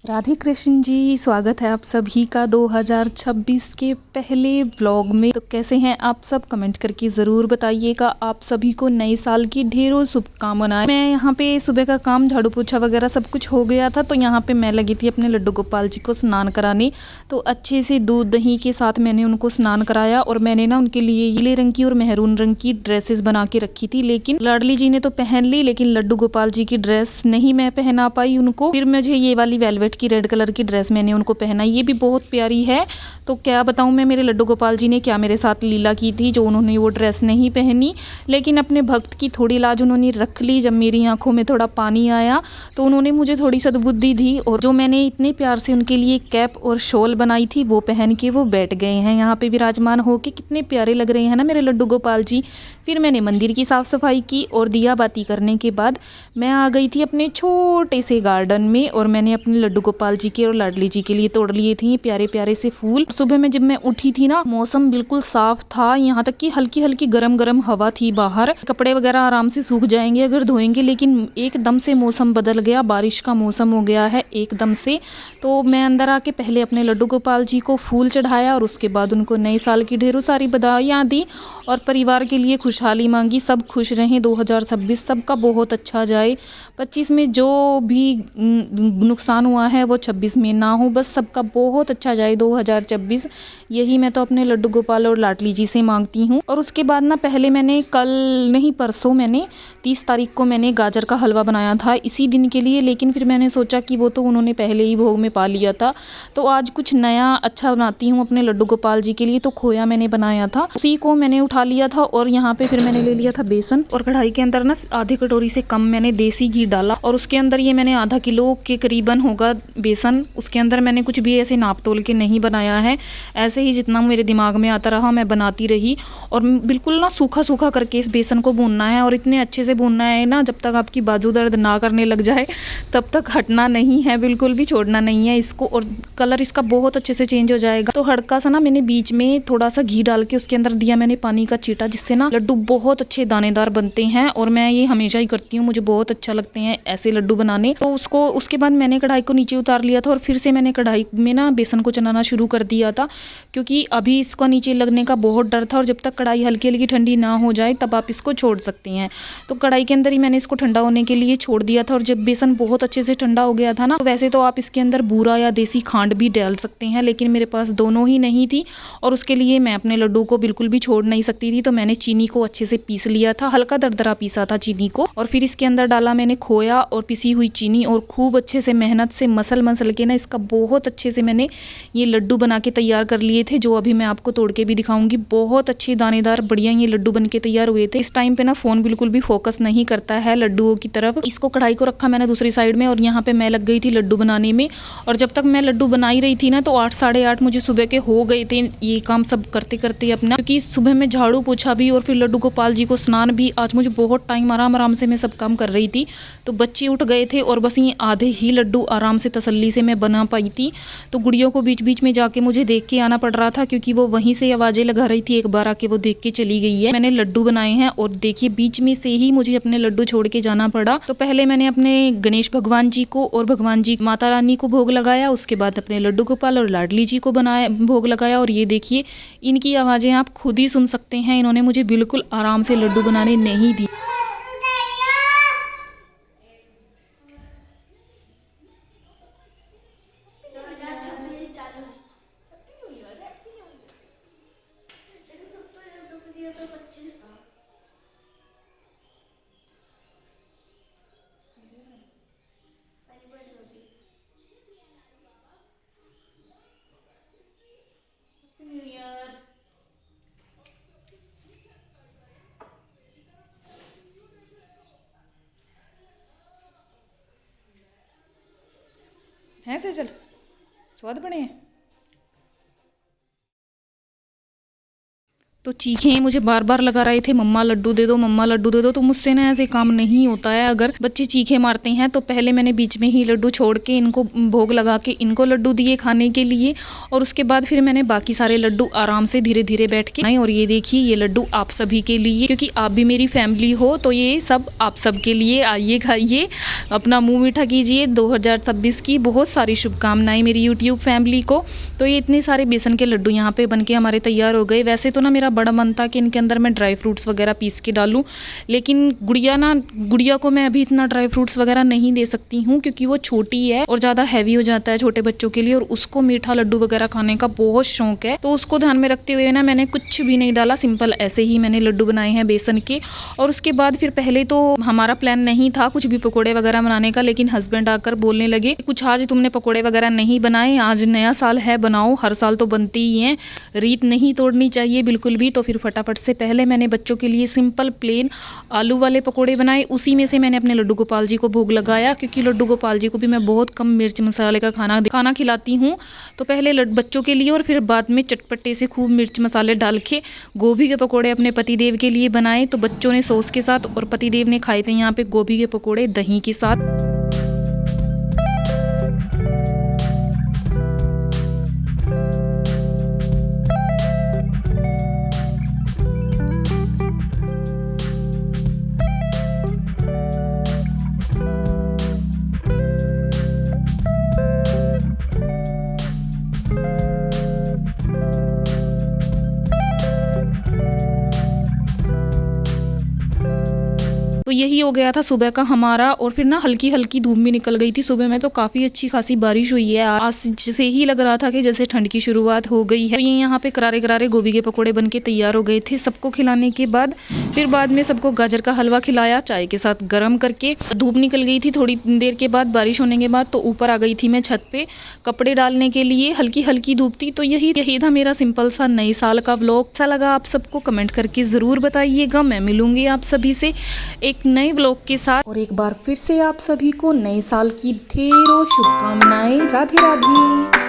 राधे कृष्ण जी, स्वागत है आप सभी का 2026 के पहले व्लॉग में। तो कैसे हैं आप सब, कमेंट करके ज़रूर बताइएगा। आप सभी को नए साल की ढेरों शुभकामनाएं। मैं यहाँ पे सुबह का काम झाड़ू पोछा वगैरह सब कुछ हो गया था, तो यहाँ पे मैं लगी थी अपने लड्डू गोपाल जी को स्नान कराने। तो अच्छे से दूध दही के साथ मैंने उनको स्नान कराया और मैंने ना उनके लिए नीले रंग की और मेहरून रंग की ड्रेसेस बना के रखी थी, लेकिन लाडली जी ने तो पहन ली, लेकिन लड्डू गोपाल जी की ड्रेस नहीं मैं पहना पाई उनको। फिर मुझे ये वाली वेलवेट की रेड कलर की ड्रेस मैंने उनको पहनाई, ये भी बहुत प्यारी है। तो क्या बताऊं मैं, मेरे लड्डू गोपाल जी ने क्या मेरे साथ लीला की थी, जो उन्होंने वो ड्रेस नहीं पहनी, लेकिन अपने भक्त की थोड़ी लाज उन्होंने रख ली। जब मेरी आंखों में थोड़ा पानी आया तो उन्होंने मुझे थोड़ी सद्बुद्धि दी, और जो मैंने इतने प्यार से उनके लिए कैप और शॉल बनाई थी वो पहन के वो बैठ गए हैं यहाँ पे विराजमान होके। कितने प्यारे लग रहे हैं ना मेरे लड्डू गोपाल जी। फिर मैंने मंदिर की साफ सफाई की और दिया बाती करने के बाद मैं आ गई थी अपने छोटे से गार्डन में, और मैंने अपने लड्डू गोपाल जी के और लाडली जी के लिए तोड़ लिए थे प्यारे प्यारे से फूल। सुबह में जब मैं उठी थी ना, मौसम बिल्कुल साफ था, यहाँ तक कि हल्की हल्की गरम गरम हवा थी बाहर। कपड़े वगैरह आराम से सूख जाएंगे अगर धोएंगे, लेकिन एकदम से मौसम बदल गया, बारिश का मौसम हो गया है एकदम से। तो मैं अंदर आके पहले अपने लड्डू गोपाल जी को फूल चढ़ाया और उसके बाद उनको नए साल की ढेरों सारी बधाइयाँ दी और परिवार के लिए खुशहाली मांगी। सब खुश रहें, 2026 सबका बहुत अच्छा जाए। 25 में जो भी नुकसान हुआ है वो 26 में ना हो, बस सबका बहुत अच्छा जाए 2026। यही मैं तो अपने लड्डू गोपाल और लाडली जी से मांगती हूँ। और उसके बाद ना, पहले मैंने कल नहीं परसों मैंने 30 तारीख को मैंने गाजर का हलवा बनाया था इसी दिन के लिए, लेकिन फिर मैंने सोचा कि वो तो उन्होंने पहले ही भोग में पा लिया था, तो आज कुछ नया अच्छा बनाती हूँ अपने लड्डू गोपाल जी के लिए। तो खोया मैंने बनाया था, उसी को मैंने उठा लिया था, और यहाँ पे फिर मैंने ले लिया था बेसन, और कढ़ाई के अंदर ना आधी कटोरी से कम मैंने देसी घी डाला, और उसके अंदर ये मैंने आधा किलो के करीबन होगा बेसन। उसके अंदर मैंने कुछ भी ऐसे नाप तोल के नहीं बनाया है, ऐसे ही जितना मेरे दिमाग में आता रहा मैं बनाती रही। और बिल्कुल ना सूखा सूखा करके इस बेसन को भूनना है, और इतने अच्छे से भूनना है ना जब तक आपकी बाजू दर्द ना करने लग जाए, तब तक हटना नहीं है, बिल्कुल भी छोड़ना नहीं है इसको। और कलर इसका बहुत अच्छे से चेंज हो जाएगा। तो हल्का सा ना मैंने बीच में थोड़ा सा घी डाल के उसके अंदर दिया मैंने पानी का छींटा, जिससे ना लड्डू बहुत अच्छे दानेदार बनते हैं, और मैं ये हमेशा ही करती हूँ, मुझे बहुत अच्छा लगते हैं ऐसे लड्डू बनाने। तो उसके बाद मैंने कढ़ाई को नीचे उतार लिया था, और फिर से मैंने कढ़ाई में ना बेसन को चलाना शुरू कर दिया था, क्योंकि अभी इसको नीचे लगने का बहुत डर था, और जब तक कढ़ाई हल्की हल्की ठंडी ना हो जाए तब आप इसको छोड़ सकती हैं। तो कढ़ाई के अंदर ही मैंने इसको ठंडा होने के लिए छोड़ दिया था, और जब बेसन बहुत अच्छे से ठंडा हो गया था ना, तो वैसे तो आप इसके अंदर बूरा या देसी खांड भी डाल सकते हैं, लेकिन मेरे पास दोनों ही नहीं थी, और उसके लिए मैं अपने लड्डू को बिल्कुल भी छोड़ नहीं सकती थी। तो मैंने चीनी को अच्छे से पीस लिया था, हल्का दरदरा पीसा था चीनी को, और फिर इसके अंदर डाला मैंने खोया और पिसी हुई चीनी, और खूब अच्छे से मेहनत से मसल के ना इसका बहुत अच्छे से मैंने ये लड्डू बना के तैयार कर लिए थे, जो अभी मैं आपको तोड़ के भी दिखाऊंगी। बहुत अच्छे दानेदार बढ़िया ये लड्डू बन के तैयार हुए थे। इस टाइम पे ना फोन बिल्कुल भी फोकस नहीं करता है लड्डुओं की तरफ। इसको कढ़ाई को रखा मैंने दूसरी साइड में, और यहाँ पे मैं लग गई थी लड्डू बनाने में। और जब तक मैं लड्डू बना ही रही थी ना, तो 8 साढ़े 8 मुझे सुबह के हो गए थे ये काम सब करते करते अपना, क्योंकि सुबह में झाड़ू पोछा भी और फिर लड्डू गोपाल जी को स्नान भी। आज मुझे बहुत टाइम आराम आराम से मैं सब काम कर रही थी, तो बच्चे उठ गए थे, और बस ये आधे ही लड्डू आराम से तसल्ली से मैं बना पाई थी। तो गुड़ियों को बीच बीच में जाके मुझे देख के आना पड़ रहा था, क्योंकि वो वहीं से आवाजें लगा रही थी, एक बार आके वो देख के चली गई है। मैंने लड्डू बनाए हैं, और देखिए बीच में से ही मुझे अपने लड्डू छोड़ के जाना पड़ा। तो पहले मैंने अपने गणेश भगवान जी को और भगवान जी माता रानी को भोग लगाया, उसके बाद अपने लड्डू गोपाल और लाडली जी को बनाया भोग लगाया। और ये देखिए इनकी आवाजें आप खुद ही सुन सकते हैं, इन्होंने मुझे बिल्कुल आराम से लड्डू बनाने नहीं दी। हैं सेजल, स्वाद बने हैं। तो चीखें मुझे बार बार लगा रहे थे, मम्मा लड्डू दे दो, मम्मा लड्डू दे दो। तो मुझसे ना ऐसे काम नहीं होता है। अगर बच्चे चीखें मारते हैं तो पहले मैंने बीच में ही लड्डू छोड़ के इनको भोग लगा के इनको लड्डू दिए खाने के लिए, और उसके बाद फिर मैंने बाकी सारे लड्डू आराम से धीरे धीरे बैठ के खाए। और ये देखिए, ये लड्डू आप सभी के लिए, क्योंकि आप भी मेरी फैमिली हो, तो ये सब आप सब के लिए। आइए खाइए, अपना मुँह मीठा कीजिए। 2026 की बहुत सारी शुभकामनाएं मेरी यूट्यूब फैमिली को। तो ये इतने सारे बेसन के लड्डू यहाँ पे बनके हमारे तैयार हो गए। वैसे तो ना मेरा बड़ा मन था कि इनके अंदर मैं ड्राई फ्रूट्स वगैरह पीस के डालूं, लेकिन गुड़िया को मैं अभी इतना ड्राई फ्रूट्स वगैरह नहीं दे सकती हूँ, क्योंकि वो छोटी है और ज़्यादा हैवी हो जाता है छोटे बच्चों के लिए, और उसको मीठा लड्डू वगैरह खाने का बहुत शौक है। तो उसको ध्यान में रखते हुए ना मैंने कुछ भी नहीं डाला, सिंपल ऐसे ही मैंने लड्डू बनाए हैं बेसन के। और उसके बाद फिर पहले तो हमारा प्लान नहीं था कुछ भी पकौड़े वगैरह बनाने का, लेकिन हस्बैंड आकर बोलने लगे, कुछ आज तुमने पकौड़े वगैरह नहीं बनाए, आज नया साल है, बनाओ, हर साल तो बनती ही हैं, रीत नहीं तोड़नी चाहिए बिल्कुल भी। तो फिर फटाफट से पहले मैंने बच्चों के लिए सिंपल प्लेन आलू वाले पकोड़े बनाए। उसी में से मैंने अपने लड्डू गोपाल जी को भोग लगाया, क्योंकि लड्डू गोपाल जी को भी मैं बहुत कम मिर्च मसाले का खाना खिलाती हूँ। तो पहले बच्चों के लिए और फिर बाद में चटपटे से खूब मिर्च मसाले डाल के गोभी के पकोड़े अपने पतिदेव के लिए बनाए। तो बच्चों ने सॉस के साथ और पतिदेव ने खाए थे यहाँ पे गोभी के पकोड़े दही के साथ। तो यही हो गया था सुबह का हमारा। और फिर ना हल्की हल्की धूप भी निकल गई थी सुबह में, तो काफ़ी अच्छी खासी बारिश हुई है। आज से ही लग रहा था कि जैसे ठंड की शुरुआत हो गई है। तो ये यहाँ पे करारे करारे गोभी के पकोड़े बन के तैयार हो गए थे। सबको खिलाने के बाद फिर बाद में सबको गाजर का हलवा खिलाया चाय के साथ गर्म करके। धूप निकल गई थी थोड़ी देर के बाद, बारिश होने के बाद, तो ऊपर आ गई थी मैं छत पे कपड़े डालने के लिए। हल्की हल्की धूप थी। तो यही था मेरा सिंपल सा नए साल का व्लॉग। अच्छा लगा आप सबको कमेंट करके ज़रूर बताइएगा। मैं मिलूंगी आप सभी से एक नए व्लॉग के साथ। और एक बार फिर से आप सभी को नए साल की ढेरों शुभकामनाएं। राधे राधे।